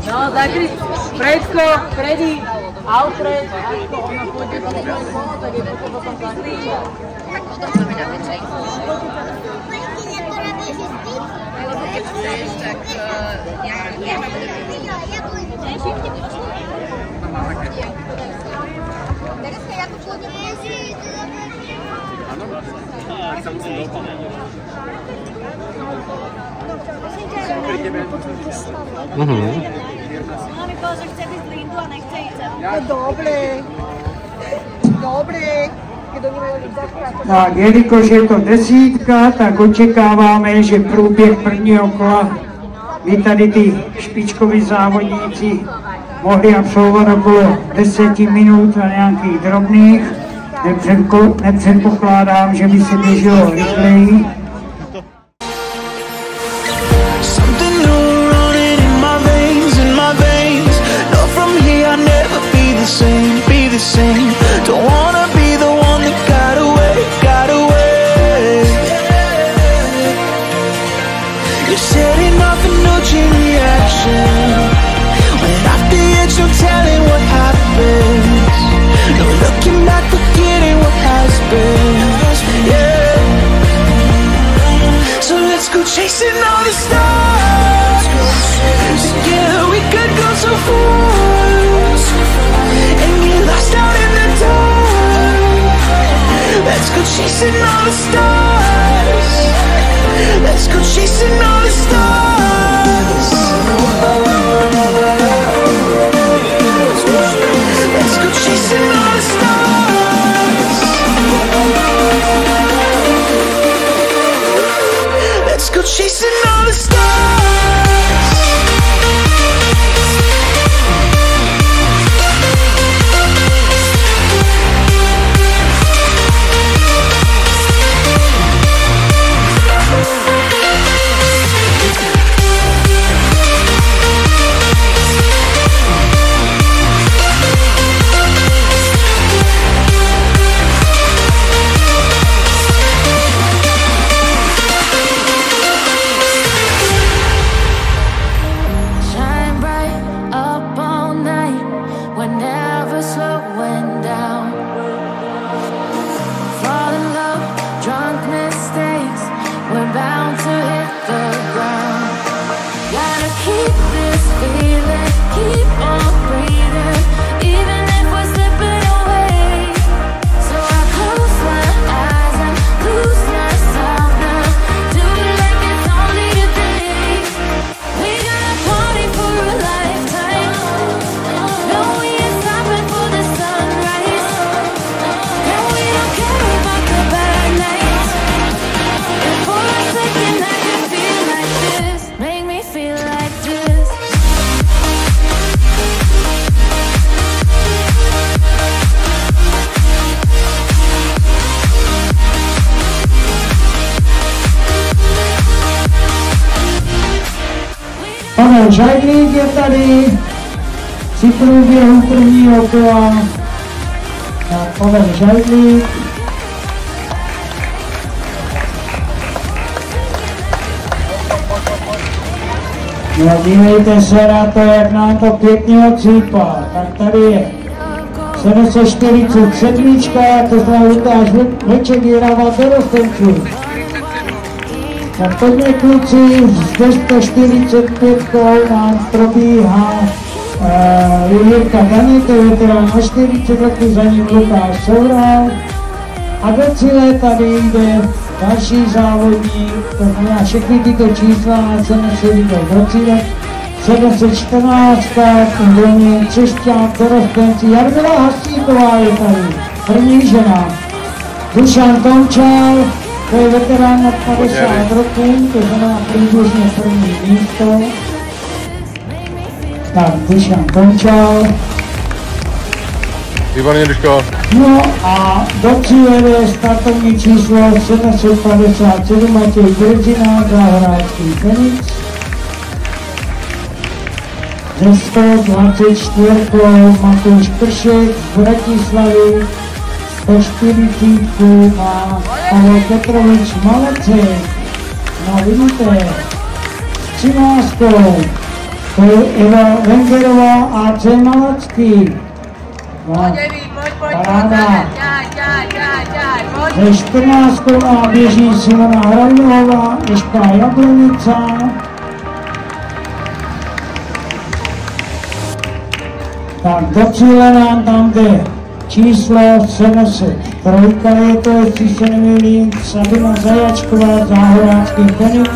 No, zakryť Fredko, Freddy, Alfred, ako ona pôjde po svoje kolo, tak je to potom zakryť. Tak potom máme na večej. Lebo keď chceš, tak ja mám Tereska, ja tu pôjdem jeziť. Áno, tak sa musím dopadnúť. Ona mi povedala, že chce byť z Lindu a nechce ísť. Dobre. Tak, jelikož je to desítka, tak očekáváme, že průběh prvního kola by tady ty špičkoví závodníci mohli absolvovat okolo 10 minut a nějakých drobných. Nepředpokládám, že by se běželo rychleji. Don't wanna be the one that got away. You're setting off a no chain reaction. When after it's no telling what happens. No looking back, forgetting what has been. Yeah. So let's go chasing all the stars. Together we could go so far. Lost out in the dark. Let's go chasing all the stars. Let's go chasing all the stars. Let's go chasing all the stars. Let's go chasing all the stars. Pavel Žajlík je tady při průběhu prvního kola. Tak Pavel Žajlík. No dívejte se na to, jak nám to pěkně odsýpá. Tak tady je 747, to znamená Lukáš Vlček Jirava dorostenců. Tak pojďme kluci, z 245 nám probíhá Jirka Daněte, veterán o 40 letů, za ním Lukáš Soural. A do cíle tady jde další závodník, to znamená všechny tyto čísla na cenu se jdou do cíle. 714, Dominik Křešťák, dorostenci, Jarmila Hasíková je tady, první žena. Dušan Tomčal, to je veterán nad 50 roků, to znamená příbuzně první místo. Tak, Dušan končal. Výborně, Duško. No a do cíle je startovní číslo 757 Matěj Brzina, Záhradský Fenix. Ze 124 Matouš Kršek z Bratislavy. 140 má Pavel Petrovič Malecek. No vidíte, s 13. To je Eva Wengerová a C. Malacký. No, paráda. Ze 14. a běží Simona Hradová, Eška Jablonica. Tak do cíle nám tam jde číslo 703, je to, jestli se nemýlím, Sabina Zajačková, Záhorácký Fenix,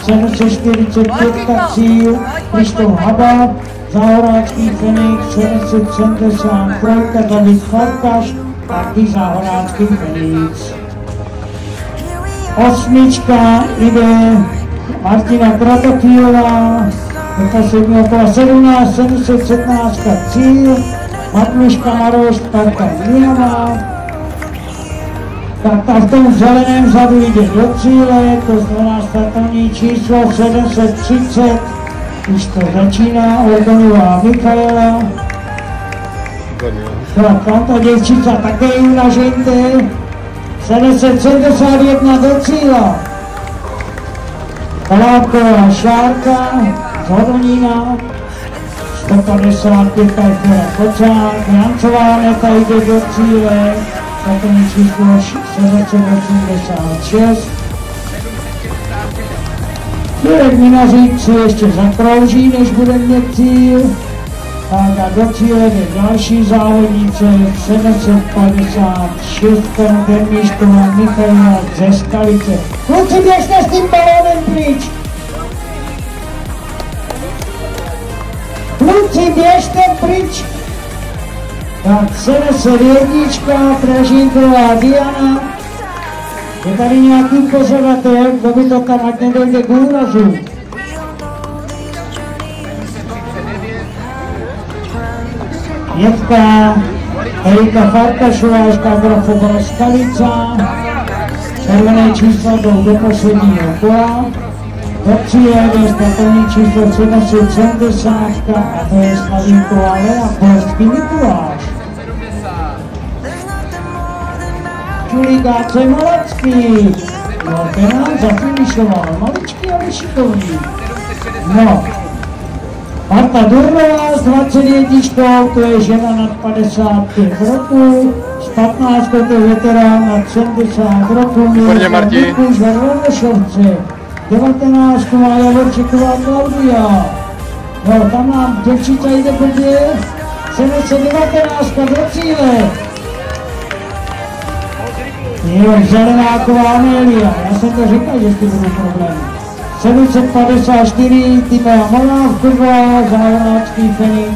745 cíl, Krištof Habab, Záhorácký Fenix, 773, David Farkaš, taky Záhorácký Fenix. Osmička jde Martina Kratochvílová, do posledního kola 17, 717 cíl, Matluška Maroš, Tarka Milová. Tak v tom zeleném vzadu jde do cíle, to znamená startovní číslo 730, už to začíná, Ordonová Michaela. Tak tam ta děvčica také unažejte, 771 do cíla. Kaláková Šárka z Hodonína, 155 Tajfera Kocák, Jancová Neta jde do cíle, startovní číslo 786. Jurek Minařík si ještě zakrouží, než bude mít cíl. Tak a do cíle jde další závodnice, 756 Dermišková Michaela ze Skalice. Kluci, běžte s tím balónem pryč! Kluci, běžte pryč! Tak 701 Pražínková Diana. Je tady nějaký pořadatel, kdo by to tam, ať nedojde k úrazu. Jevka Erika Farkašová, Škágrafová Skalica. Červené čísla jdou do posledního kola. Do cíle je startovní číslo 770 a to je Slavíková Lea, Polský Mikuláš. Čulikáce Malacký. No, ten nám zafinišoval, maličký a vyšikovný. No. Marta Durlová s 21, to je žena nad 55 roků, s 15 to je veterán nad 70 roků, Mikuš Verlošovce, 19 má Javorčeková Klaudia. No, tam nám děvčica jde blbě, 719 do cíle. Jo, Zelenáková Amélia, já jsem to říkal, že ty budou problémy. 754 Týma Molávková, Záhorácký Fenix.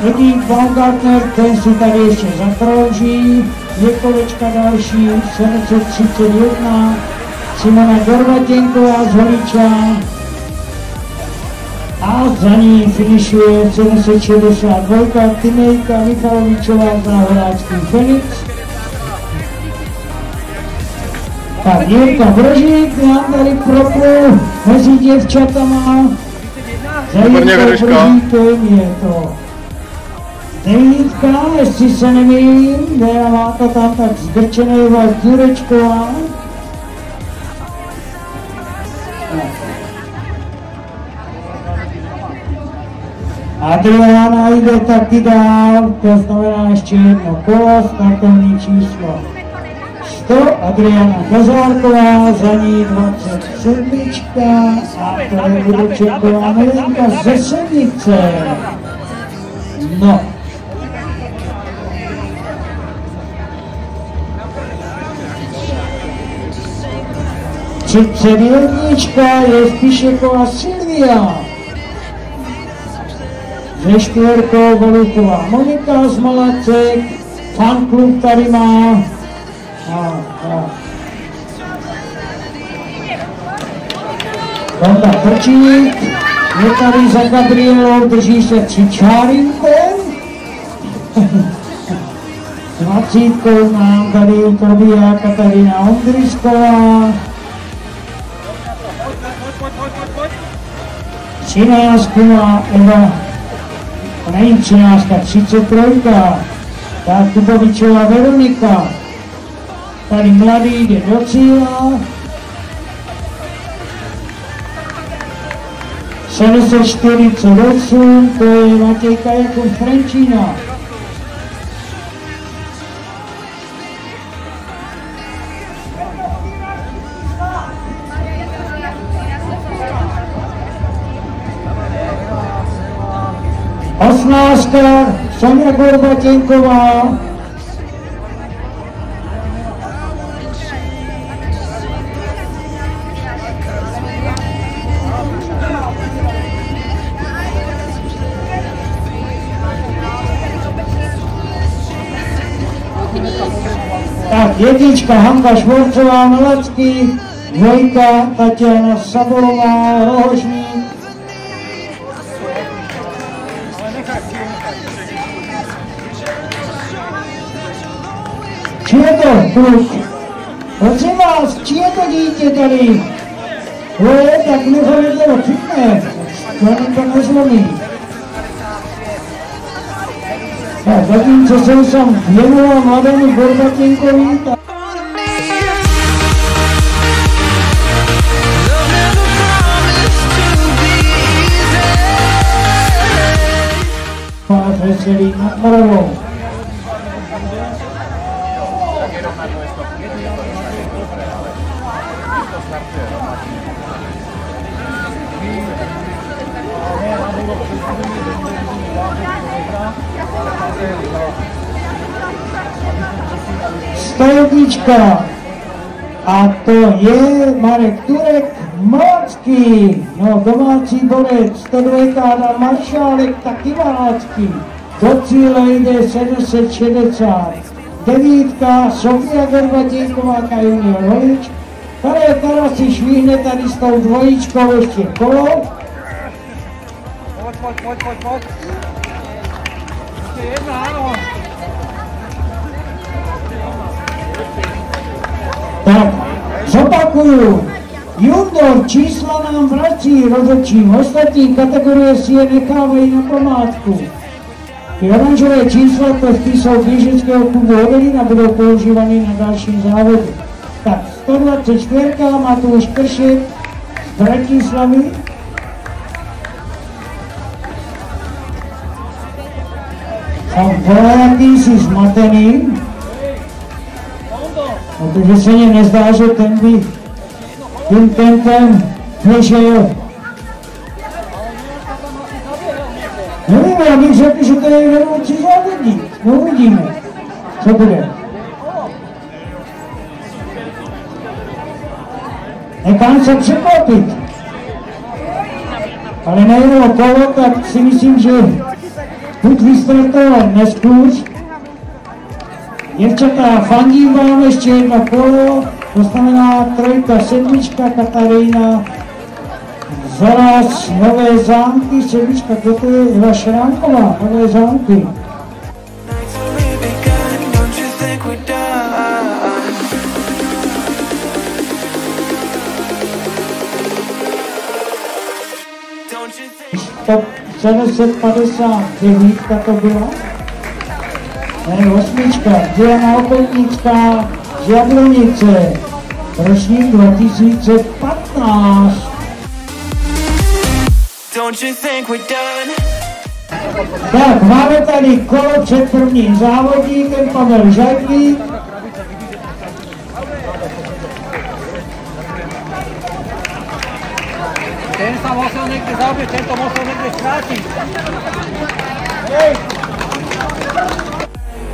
Edith Baumgartner, ten si tady ještě zakrouží. 2 kolečka další, 731 Simona Gorbatěnková z Holiča. A za ní finišuje 762 Tymejka Michalovičová, Záhorácký Fenix. Tak Jirka Brožík nám tady proplu mezi děvčatama. Za Jirkou Brožíkem je to Devítka, jestli se nemýlím, Vera má to tam tak zgrčeného Jurečková. Adriana jde taky dál, to znamená ještě jedno kolo, startovní číslo 100, Adriana Kazárková, za ní 27 a to je Budečenková Milenka ze Sednice. No. Předjednička je Spíšeková Silvia. Ze 4 Voluková Monika z Malacek, fanklub tady má. Ronda Trčík, Je tady za Gabrielou, drží se Čičárinkou. 20 nám tady probíhá Katarína Ondrysková. 13 má Eva, není 13, 33. Tak Kubovičová Veronika. Tady mladý jde do cíla. 748, to je Matějka Jakub Frenčína. Osmnáctka Sonja Gorbatěnková. Tak, jednička Hanka Švorcová Malacký, dvojka Tatiana Sabolová Rohožník. Či je to kluk? Prosím vás, či je to dítě tady? Tak nechodí to chytne, to ani to nezlomí. Tak zatímco jsem sam věnoval mladému Gorbatěnkovi, tak... Máš veselý nad Moravou. Stojnička a to je Marek Turek Malacký, no domácí borec, 102 Adam Maršálek, taky Malacký, do cíle jde 760, 9 Sofia Gorbatěnková junior holič, Karel Karasi švihne tady s tou dvojičkou ještě kolo. Pojď. Ještě jedna, ano. Tak, zopakuju. Jundor čísla nám vrací rozhodčím, ostatní kategorie si je nechávají na památku. Ty oranžové čísla to jsou běžeckého klubu Hodelín a budou používány na dalším závodu. Tak, 124 Matouš Kršek z Bratislavy. Tam volatý si zmatený. Protože se mně nezdá, že ten by tím tempem nešel. Nevím, já bych řekl, že to je vedoucí závodník. No uvidíme, co bude. Nechám se překvapit. Ale nejenom kolo, tak si myslím, že buď vystartoval neskůř. Děvčata, fandím vám ještě jedno kolo, to znamená 3, 7, Katarína, zaraz Nové Zámky, 7, kdo to je? Eva Šránková, Nové Zámky. Top 759 to byla. Ne, 8, Diana Okotnická z Jablonice, ročník 2015. Tak, máme tady kolo před prvním závodníkem, Pavel Žadlík. Ten sa musel niekde zaobiť, ten to musel niekde skrátiť.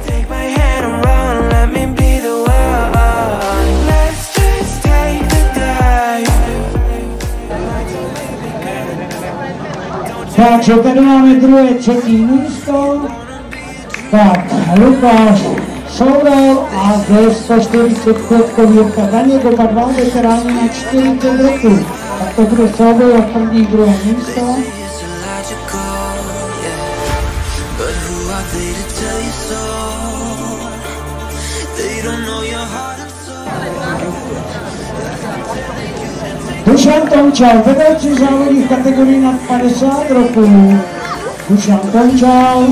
Take my hand and run, let me be the one. Let's just take the dive. Takže tady máme druhé, třetí místo. Tak, Lukáš Sourel a 245 Jirka Daněk, oba dva veteráni na 40 roků. tak to bude souboj o první, druhé místo. Dušan Tomčal, vedoucí závodní v kategorii nad 50 roků. Dušan Tomčal,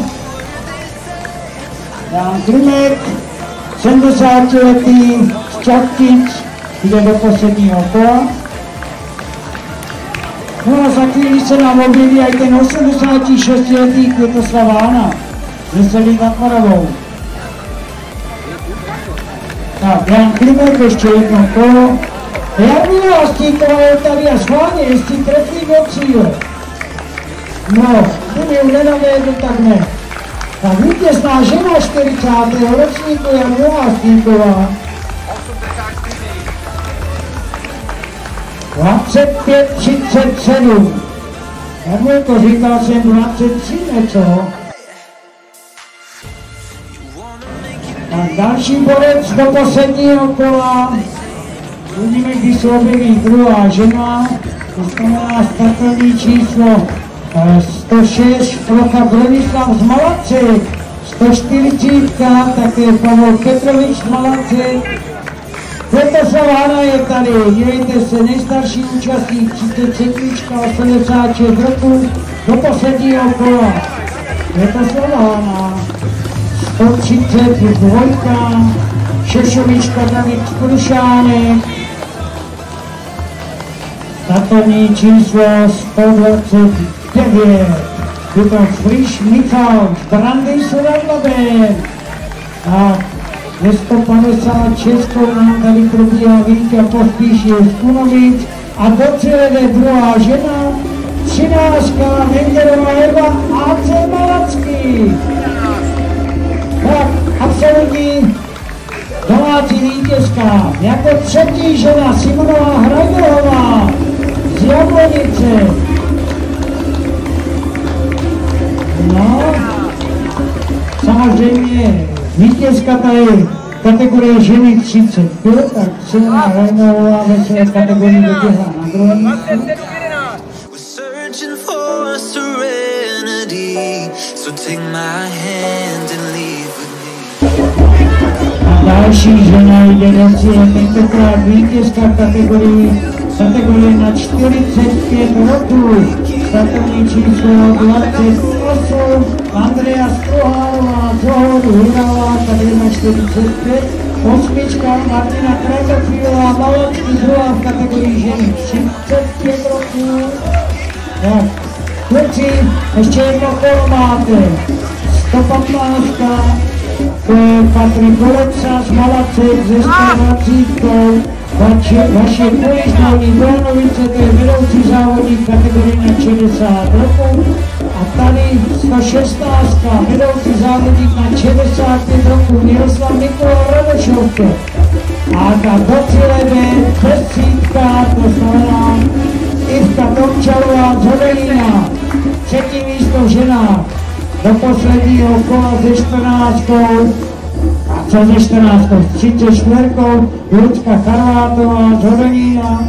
Jan Grimek, 70letý z Čaptic, jde do posledního kola. No a za chvíli se nám objeví aj ten 86letý Květoslav Hána, Veselý nad Moravou. Tak, Jan Grimek, ještě jedno kolo. Jarmila Stíková je tady a schválně, jestli trefí do cíle. No, kdyby ju nenavěděl, tak ne. Tak vítězná žena 40. ročníku Jarmila Stíková. 25:37. Jarmilko, říkal jsem 23 něco. Tak další borec do posledního kola. Uvidíme, kdy se objeví druhá žena, to znamená startovní číslo 106, Flocha Bronislav z Malacek, 140, také Pavel Petrovič z Malacek. Květoslav Hána je tady, dívejte se, nejstarší účastník, 33, 86 roků, do posledního kola. Květoslav Hána, 132, Šešovička David Krušánek, startovní číslo 129, Dukan Friš Michal, Brandýs Radlaben. A ve 156 nám tady probíhá Víťa Pospíšil z Kunovic a do cíle jde druhá žena, 13. Menderová Eva AC Malacký. Tak, absolutní domácí vítězka, jako třetí žena Simonová Hrajdohová z Jablonice. No, samozřejmě vítězka tady kategorie ženy 35, tak Simona Hrajdohová ve své kategorii doběhla na druhé místo. Další žena jde do cíle, tentokrát vítězka kategorie na 45 roků, startovní číslo 28, Andrea Struhárová, Zohodu Hudavá, tady na 45, osmička Martina Krajtofílová, Malacký druhá v kategorii ženy 35 roků. Tak, kluci, ještě jedno kolo máte, 115. To je Patrik Goleca z Malacek ze 120. Vaše pojezdání Branovice, to je vedoucí závodník kategorie na 60 roků. A tady 116. vedoucí závodník na 65 roků Miroslav Nikola Radošovke. A ta do cíle jde desítka, to znamená Ivka Tomčalová z Hodelína. Třetí místo žena. Do posledního kola ze 14. A co ze 14? S 34. Lucka Charvátová z Hodelína.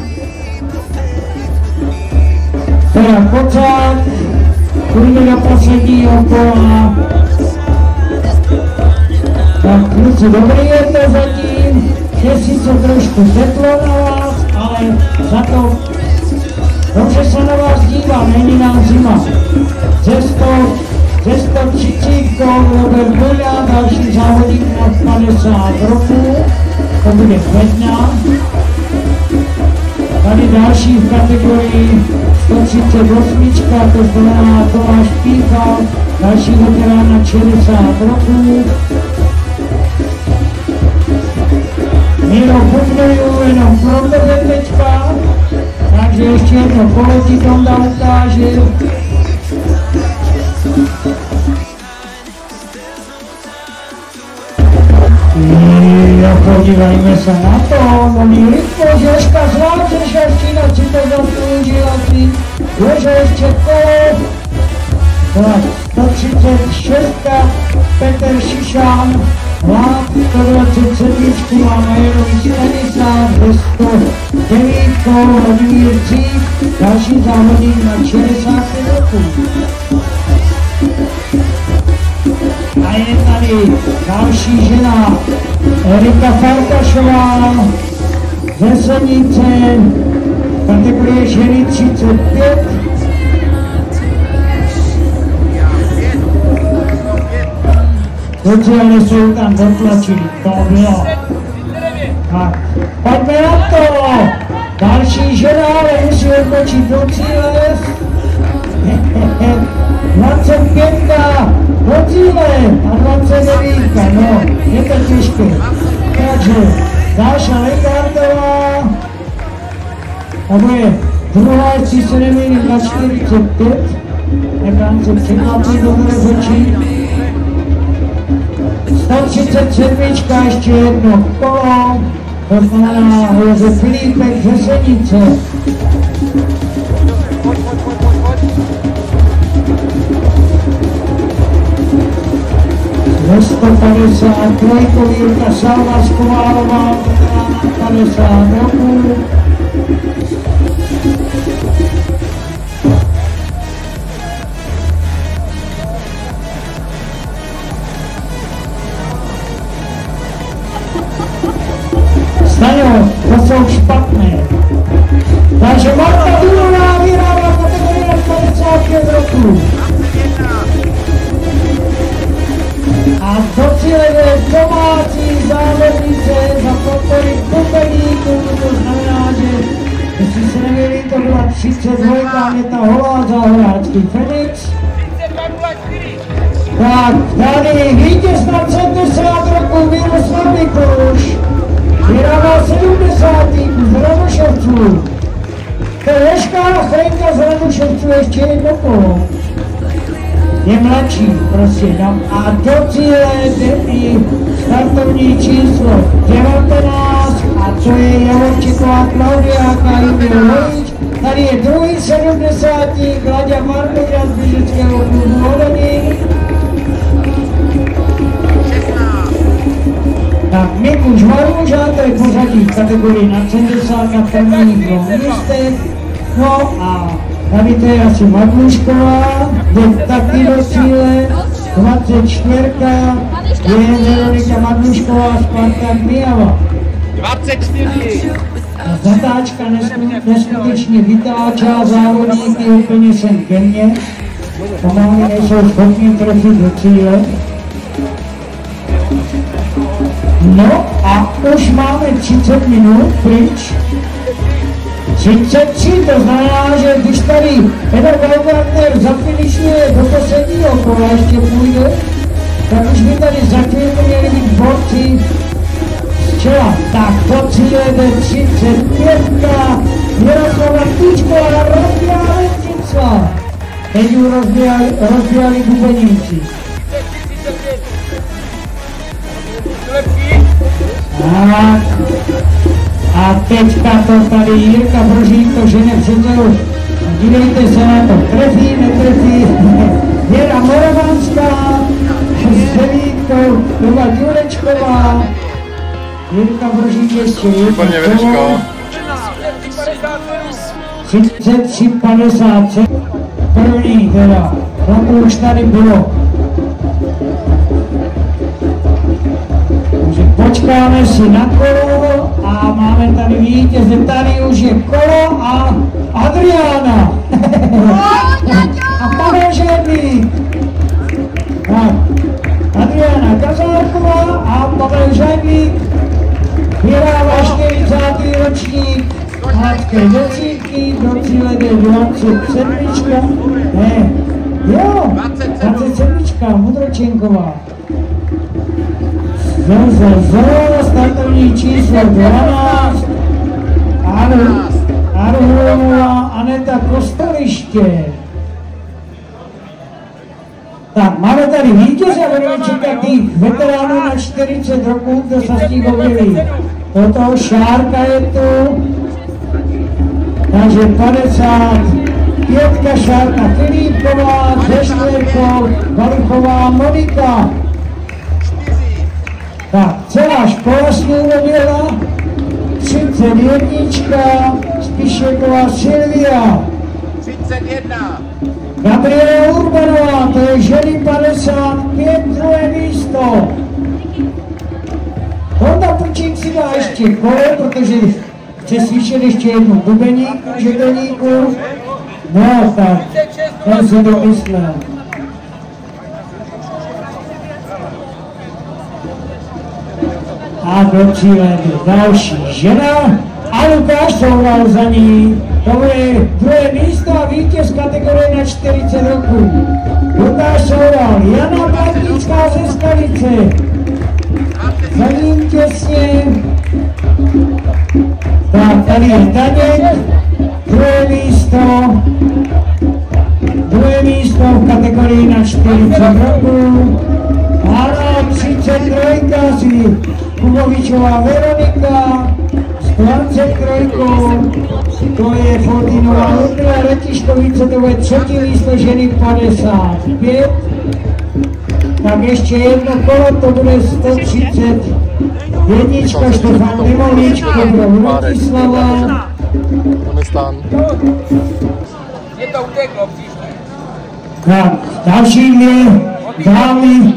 Teda Kocák, půjde do posledního kola. Tak kluci, dobrý je to zatím, je sice trošku teplo na vás, ale za to dobře se na vás dívám, není nám zima. Ze 130 Robert Bojda, další závodník na 50 roků, to bude Května. Tady další v kategorii 138, to znamená Tomáš Píchal, další veterán na 60 roků. Miro Bubnojů jenom pro tebe teďka, takže ještě jedno kolo ti Tonda ukáže. Podívejme se na to, mojí Lidko, Žeška z Válčešovčina si to zasloužila si, Jože ještě kolo. Tak, 136, Petr Šišán, Vlád 127, máme jenom Stanislav ze devítkou Vladimír Cík, další závodník na 60 roků. A je tady další žena Erika Farkašová ze Senice, kategorie ženy 35. Sociálně jsou tam dotlačili, to bylo. Tak, pojďme na to! Další žena, ale musí odbočit do cíle. 25 do cíle a 29, no, je to těžké. Takže Dáša Lekártová, to bude druhá, jestli se nemýlím, na 45. Nebám se překvapit do rozhodčí. 137, ještě jedno kolo, to znamená Josef Filipek ze Senice. Ze 150 Jirka Salva Skoválová, 50 roků. Staňo, to jsou špatné. Takže Marta Durová vyhrává kategorie 55 roků. A do cíle je domácí závodnice za podpory bubeníků, to znamená, že jestli se nevěří, to byla 32, je ta holá záhráčky Fenix. Tak, tady vítěz na 70 roků Miroslav Mikluš. Vyhrává 70. z Radošovců. To je Leška Frejka z Radošovců, ještě jedno kolo. Je mladší, prosím. A do cíle jde startovní číslo 19 a to je Javorčíková Klaudia Kajmil Lojič. Tady je druhý 70. Glaďa Markovič z běžeckého klubu Hodonín. Tak Mikuš Marmuža, to je pořadí v kategorii na 70 na prvních 2 místech. No a tady to je asi Marmušková, jde taky do cíle. 24. je Veronika Marmušková, Spartak Mijava. 24. Zatáčka neskutečně vytáčá závodníky úplně sem ke mně. Pomáli nejsou schopni trefit do cíle. No a už máme 30 minut pryč. 33, to znamená, že když tady Eda Baumgartner zafinišuje do posledního kola, ještě půjde, tak už by tady za chvíli měli být borci z čela. Tak to cíle jde 35. Miroslava Týčková rozběhla Lenčica. Teď ju rozběhali bubeníci. Tak. A teďka to tady Jirka Brožík to žene předelu. Dívejte se na to, trefí, netrefí. Věra Moravanská s devítkou, Doba Ďurečková. Jirka Brožík ještě jedno kolo. 33,50. První teda, to už tady bylo. Takže počkáme si na kolo a máme tady vítěze, tady už je kolo a Adriána. A Pavel Žádník. Tak, Adriána Kazárková a Pavel Žádník. Vyhrává 40. ročník Hácké desítky, do cíle jde 27. Ne, jo, 27. Mudročenková. Startovní číslo 12. Arhulová Aneta Kostoliště. Tak, máme tady vítěze a budeme čekat těch veteránů na 40 roků, kdo se s tím objeví. Toto Šárka je tu. Takže 55. Šárka Filipková, ze čtvrkou Valichová Monika. Tak, celá škola s ním objela. 31, Spišeková Silvia. 31. Gabriela Urbanová, to je ženy 55, druhé místo. Honda Pučík si dá ještě kole, protože chce slyšet ještě jednu bubeníku, žebelníku. No tak, ten se domyslel. A do cíle další žena a Lukáš Soural za ní. To je druhé místo a vítěz kategorie na 40 roků. Lukáš Soural, Jana Martická ze Skalice. Za ním těsně. Tak tady je Daněk, druhé místo v kategorii na 40 roků. Ano, 33 si Kubovičová Veronika s 23, to je Fortinová Ludmila Letiškovice, to bude třetí místo ženy 55. Tak ještě jedno kolo, to bude 130. Jednička Štefan Demolíčko pro Vratislava. Je to uteklo příště. Tak, další dvě dámy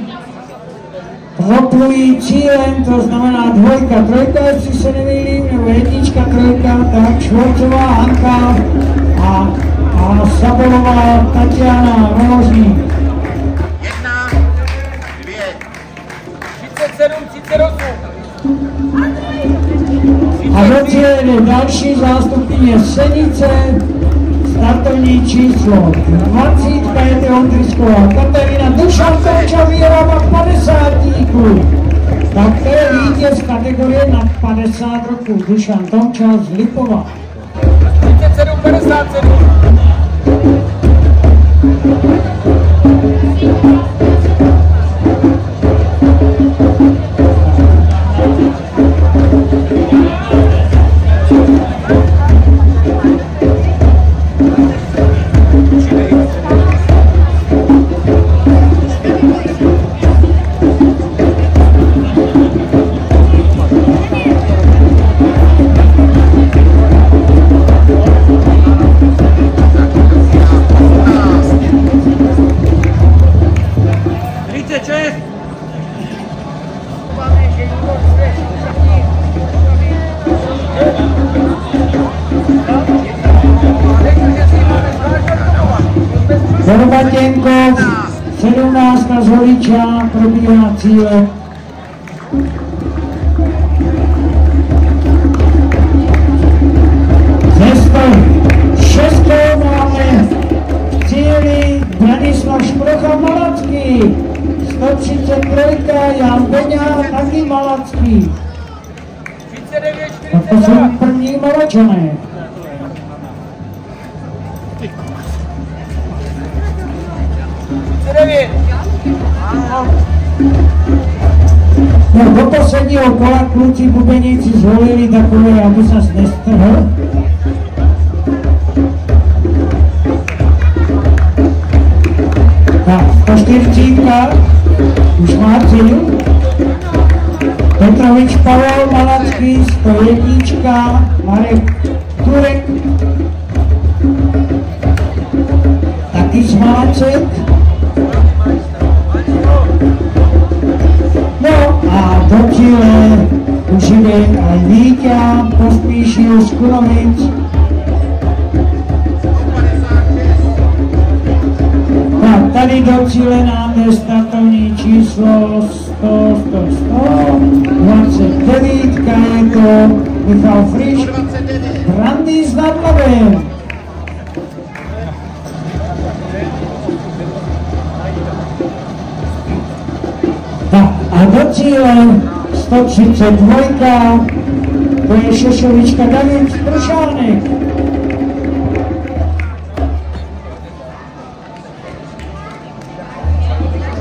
proplují cílem, to znamená dvojka, trojka, jestli se nemýlím, nebo jednička, trojka, tak Švorcová Hanka a Sabolová Tatiana Rožník. 1, 2, 37, 38. A do cíle jde další zástupkyně Senice, startovní číslo 20, je to Ondřicková Kateřina, Dušan Tomča vyjela 50. Tak to je vítěz kategorie nad 50 roků, Dušan Tomča z Lipova. 37, 57. Horvatěnkov, 17 z Holiča, probíhá cíle. Ze 106 máme v cíli Branislav Šprocha Malacký, 133 Jan Beňa, taky Malacký. 39, To jsou první Malačané. No, do posledního kola kluci bubeníci zvolili takové, aby se nestrhl. Tak, 140 už má cíl. Petrovič Pavel Malacký, 101, Marek Turek, taky z Malacek. No a do cíle už jde aj Víťa, Pospíšil z Kunovic. Tak tady do cíle nám jde startovní číslo 29, je to Michal Friš, Brandy s Nadlavem. Tak a do cíle 132, to je Šešovička David Pršánek.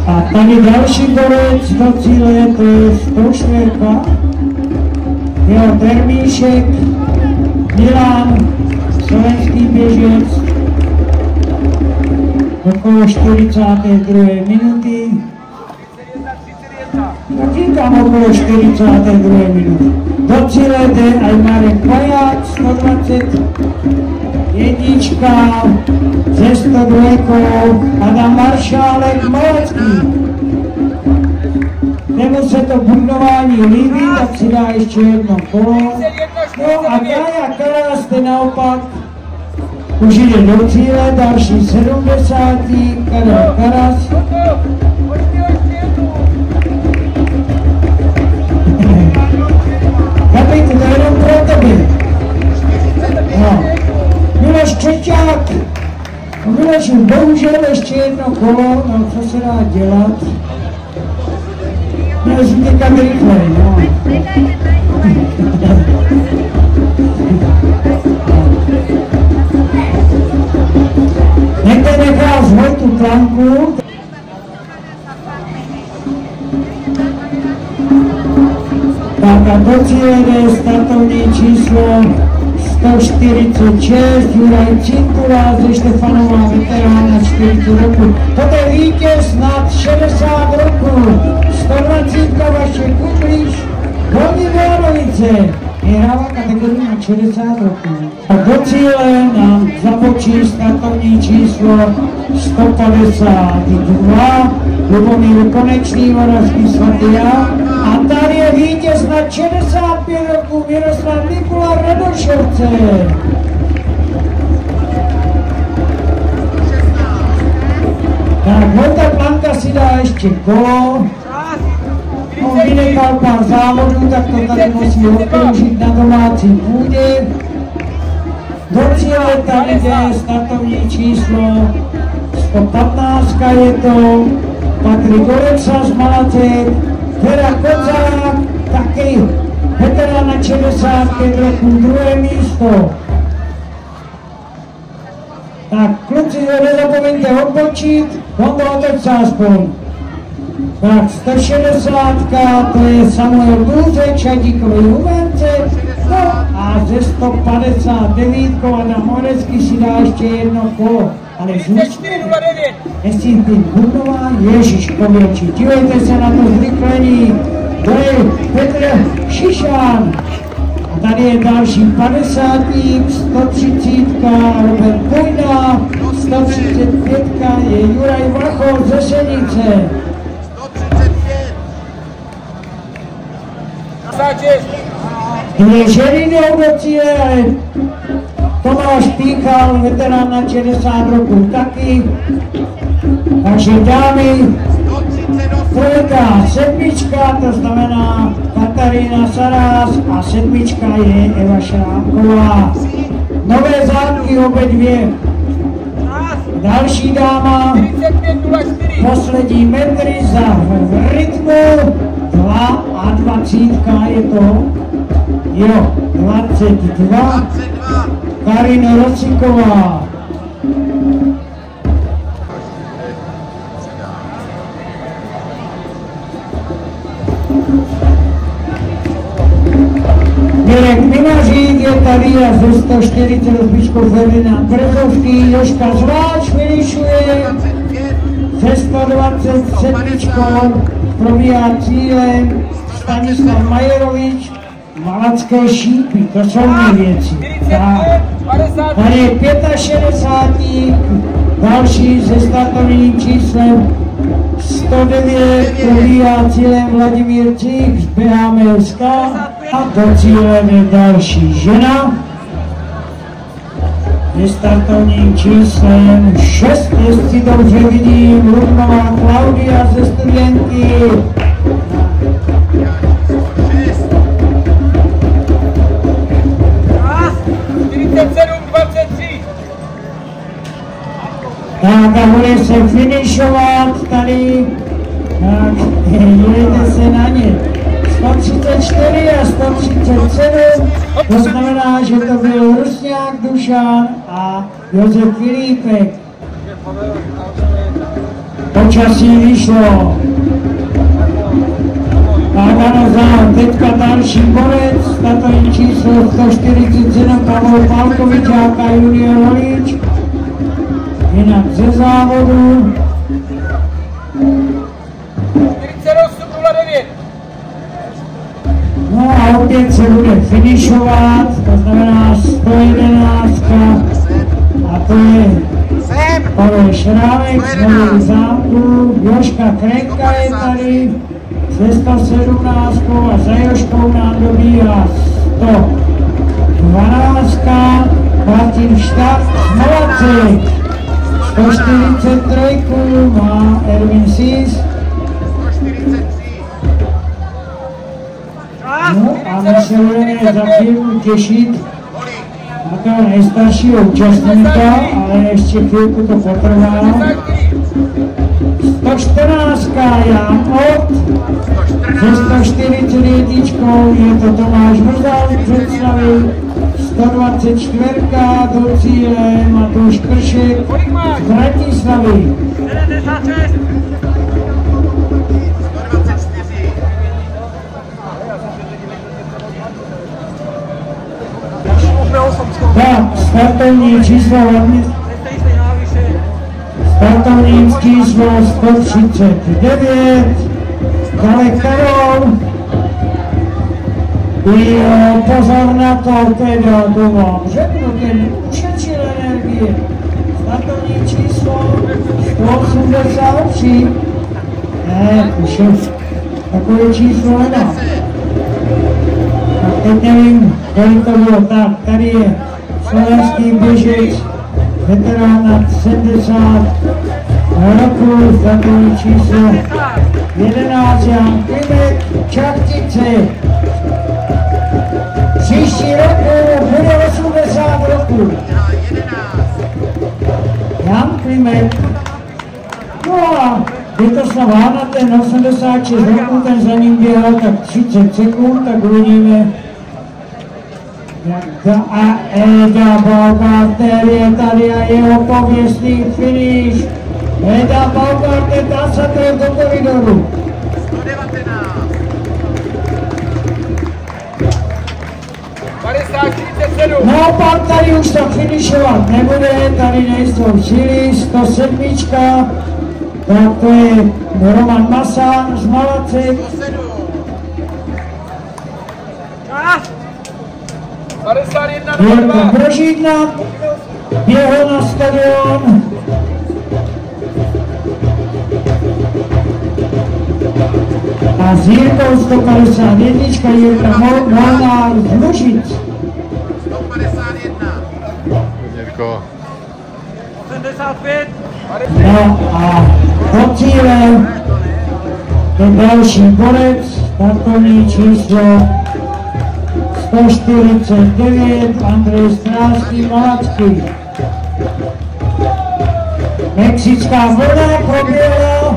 A tady další borec do cíle, to je 104, jeho Termíšek, Milan, slovenský běžec, okolo 42. minuty. Tak říkám okolo 42. minuty. Do cíle jde aj Marek Paják, 120. Jednička ze 102. Adam Maršálek Malacký. Nebo se to budování líbí, tak si dá ještě jedno kolo. No a Kája Karas ten naopak už jde do cíle, další 70. Karel Karas. Kapit, to je jenom pro tebe. No. Miloš Čeťák. Miloš, bohužel ještě jedno kolo, no co se dá dělat. Měl jsi někam rychlej, no. Někde nechá zvoj tu planku. Tak a do cíle jde startovní číslo 146, Juraj Cintula ze Štefanova, veterán na 40 roku. To je vítěz nad 60 roku. 120 Vašek Kuklíš, Dolní Borovice. Vyhrává kategorii na 60 roku. A do cíle nám zabočí startovní číslo 152, Lubomír Konečný, Moravský Svatý Jan. A tady je vítěz na 65 roku, Miroslav Mikula Radošovce. Tak, Vojta Planka si dá ještě kolo. On vynechal pár závodů, tak to tady musí okroužit na domácí půdě. Do cíle tady jde startovní číslo 115 je to Patrik Oleksa z Malacek, Vera Kozák, taky veterán na 65 roku, druhé místo. Tak kluci, nezapomeňte odbočit, Honda otoč aspoň. Tak 160, to je Samuel Důřek, Čadíkový Humence, no a ze 159 Adam Morecký si dá ještě jedno kolo, ale zůstane, jestli ty Budnová, Ježiškověči, dívejte se na to zrychlení, to je Petr Šišán. A tady je další 50, 130, Robert Bojda, 135 je Juraj Vachol ze Senice. Je Žerinou do cíle, ale Tomáš Píchal, veterán na 60 roku taky. Takže dámy, trojka, sedmička, to znamená Katarína Sarás a sedmička je Eva Šrámková. Nové zámky obě dvě. Další dáma, poslední metry za rytmu, 22 je to, jo, 22, Karina Rosiková. Mirek Minařík je tady a ze 148 Ferdinand Brzovský, Jožka Zváč finišuje se 127 probíhá cílem Stanislav Majerovič, Malacké šípy, to jsou věci. Tady je 65, další se startovním číslem 109, probíhá cílem Vladimír Cík z BHMSK a do cíle je další žena. Je startovním číslem 6, jestli dobře vidím, Lubnová Klaudia ze Studienky. Tak a bude se finišovat tady, tak jděte se na ně. 134 a 137, to znamená, že to byl Rusňák Dušan a Josef Filipek. Počasí vyšlo. Tak ano, teďka další borec, startovní číslo 147 Pavel Pálkovič a Junior Holič. Jinak ze závodu. 48,09. finišovat, to znamená 111 a to je Pavel Šrámek z Nových Zámků, Jožka Krenka je tady se 117 a za Jožkou nám dobíhá 112, Martin Štát z Malaci, 143 má Erwin Sis. No a my se budeme za chvíli těšit na toho nejstaršího účastníka, ale ještě chvilku to potrvá. 114 Jan Ott, se 141 je to Tomáš Mrzal představil, 124 do cíle Matouš Kršek z Bratislavy. 76. Tak, startovní číslo startovní číslo 139, Dalek Karol. I pozor na to, teda to vám řeknu, ten ušetřil energie. Startovní číslo 183. Ne, už takové číslo nedá. Tak teď nevím, kolik to bylo. Tak, tady je slovenský běžec, veterán nad 70 roku, startovní číslo 11, Jan Klimek, Čachtice. Příští roku bude 80 roku. Jan Klimek. No a Vítězslav Hána, ten 86 roku, ten za ním běhal tak 30 sekund, tak uvidíme, jak Eda Baumgarter je tady a jeho pověstný finish. Eda Baumgarter dá se tref do koridoru. 119. 50, 47. No, pan tady už tak finišovat nebude, tady nejsou síly, 107. Tak to je Roman Masán z Malaci. 51, Jirka Brožídna, běhl na stadion. A s Jirkou 151, Jirka Molnár z Lužic. 151. Jirko. 75. No a do cíle ten další borec, startovní číslo 149, Andrej Stráský, Malacký. Mexická voda proběhla.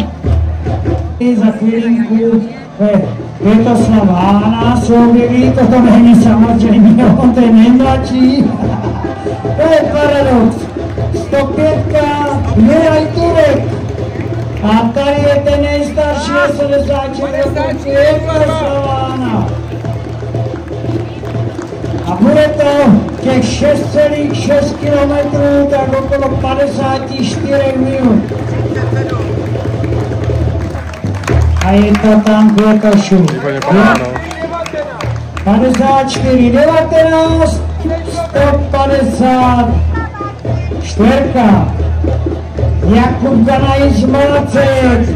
I za chvilinku Vítězslav Hána se objeví, toto není samozřejmě, on ten nejmladší. To je paradox. 105, Miraj Turek. A tady je ten nejstarší 86 roku, Vítězslav Hána. A bude to těch 6,6 km, tak okolo 54 minut. A je to tam Květošů. 54, 19, 154. Jakub Ganaj z Malace,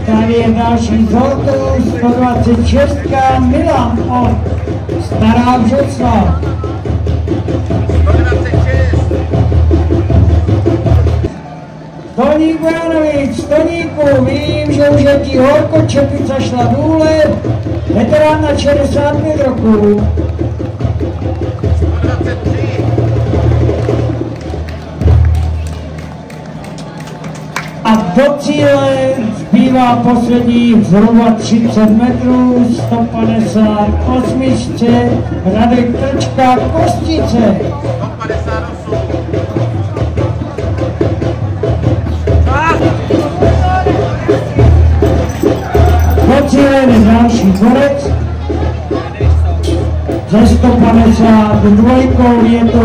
tady je další zoltu, 126, Milan od Stará Břeclav. 126. Toník Bojanovič, Toníku, vím, že už je ti horko, čepica šla důle, veterán na 65 roku. 123. A do cíle zbývá posledních zhruba 30 metrů, 158. Radek Trčka, Kostice. 158. Do cíle je další borec. Ze 152 je to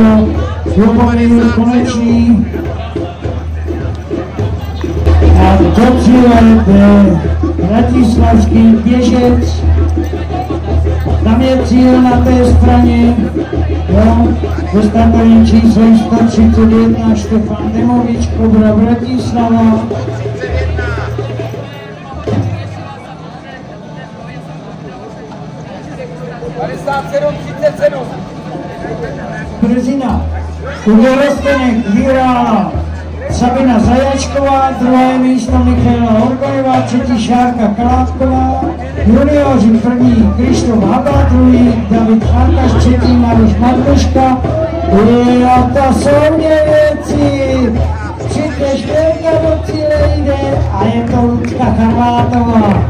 Lubomír Konečný. A do cíle je bratislavský běžec. Tam je cíl na té straně. Jo, ve startovním číslem 131 Štefan Demovič, Kobra Bratislava. 57-37. Brzina. Udo Rostenek vyhrála Sabina Zajačková, druhé místo Michaela Horgojevá, třetí Šárka Kalátková, junioři první Krištof Haba, druhý David Farkaš, třetí Maruš Matruška. A to jsou věci, 34 do cíle jde a je to Lucka Charvátová.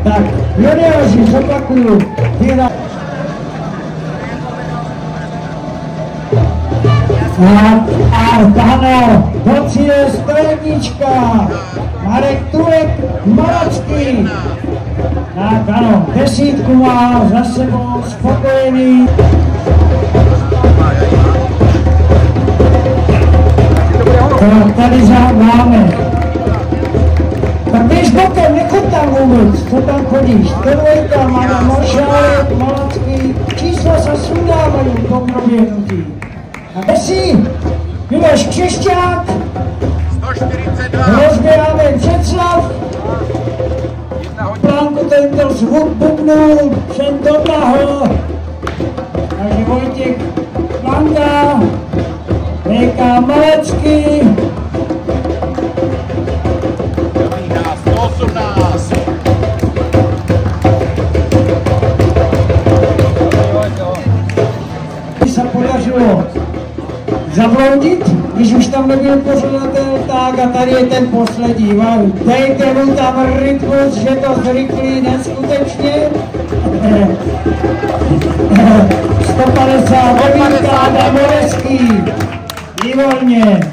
Tak junioři, zopakuju, vyhrála. Ano, do cíle 101, Marek Turek, Malacký. Tak ano, 10 má za sebou, spokojený. Tak tady máme. Tak běž bokem, nechoď tam vůbec, co tam chodíš. To dvojka, máme Moršálek, Malacký, čísla se sundávají do proběhnutí. A Besi, Miloš Křešťák, 142. rozběháme Břeclav, plánku tento zvuk bubnul, všem dotáhl, takže Vojtěch Planka, VK Malecký, 118. se podařilo zabloudit, když už tam nebyl pořadatel, tak a tady je ten poslední. Dejte mu tam rytmus, že to zrychlí neskutečně. 150 Vodinka, Damoreský, výborně.